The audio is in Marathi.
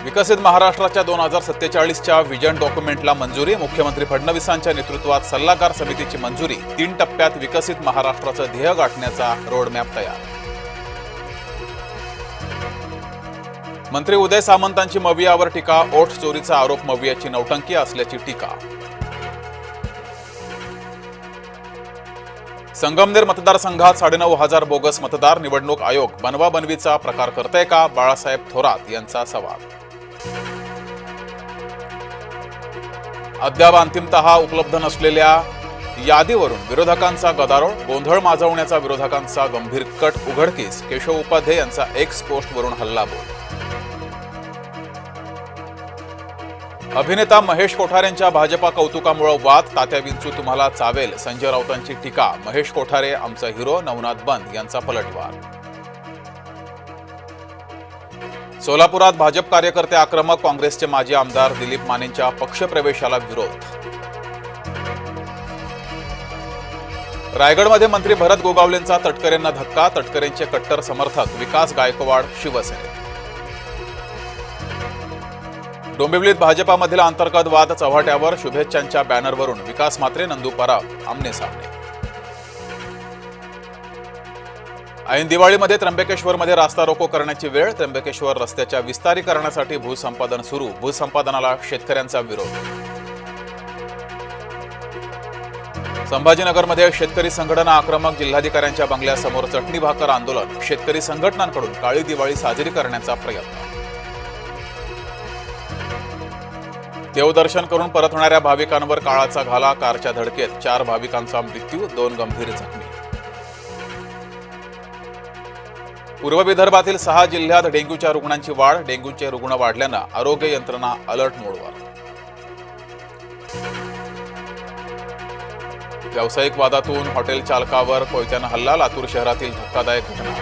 विकसित महाराष्ट्राच्या 2047च्या व्हिजन डॉक्युमेंटला मंजुरी. मुख्यमंत्री फडणवीसांच्या नेतृत्वात सल्लागार समितीची मंजुरी. 3 टप्प्यात विकसित महाराष्ट्राचं ध्येय गाठण्याचा रोडमॅप तयार. मंत्री उदय सामंतांची मवियावर टीका. ओठ चोरीचा आरोप मवियाची नौटंकी असल्याची टीका. संगमनेर मतदारसंघात 9,500 बोगस मतदार. निवडणूक आयोग बनवाबनवीचा प्रकार करतय का? बाळासाहेब थोरात यांचा सवाल. अद्याप अंतिमतः उपलब्ध नसलेल्या यादीवरून विरोधकांचा गदारोळ. गोंधळ माजवण्याचा विरोधकांचा गंभीर कट उघडकीस. केशव उपाध्ये यांचा एक्स पोस्टवरून हल्लाबोल. अभिनेता महेश कोठारेंच्या भाजपा कौतुकामुळे वाद. तात्या विंचू तुम्हाला चावेल. संजय राऊतांची टीका. महेश कोठारे आमचा हिरो. नवनाथ बंद यांचा पलटवार. सोलापुरात भाजप कार्यकर्ते आक्रमक. काँग्रेसचे माजी आमदार दिलीप मानेंच्या पक्षप्रवेशाला विरोध. रायगडमध्ये मंत्री भरत गोगावलेंचा तटकरेंना धक्का. तटकरेंचे कट्टर समर्थक विकास गायकवाड शिवसेनेत. डोंबिवलीत भाजपामधील अंतर्गत वाद चव्हाट्यावर. शुभेच्छांच्या बॅनरवरून विकास म्हात्रे नंदू पराब आमनेसामने. ऐन दिवाळीमध्ये त्र्यंबकेश्वरमध्ये रास्ता रोको करण्याची वेळ. त्र्यंबकेश्वर रस्त्याच्या विस्तारीकरणासाठी भूसंपादन सुरू. भूसंपादनाला शेतकऱ्यांचा विरोध. संभाजीनगरमध्ये शेतकरी संघटना आक्रमक. जिल्हाधिकाऱ्यांच्या बंगल्यासमोर चटणी भाकर आंदोलन. शेतकरी संघटनांकडून काळी दिवाळी साजरी करण्याचा प्रयत्न. देवदर्शन करून परत होणाऱ्या भाविकांवर काळाचा घाला. कारच्या धडकेत 4 भाविकांचा मृत्यू. 2 गंभीर जखमी. पूर्व विदर्भातील 6 जिल्ह्यात डेंग्यूच्या रुग्णांची वाढ. डेंग्यूचे रुग्ण वाढल्यानं आरोग्य यंत्रणा अलर्ट मोडवर. व्यावसायिक वादातून हॉटेल चालकावर कोयत्यानं हल्ला. लातूर शहरातील धक्कादायक घटना.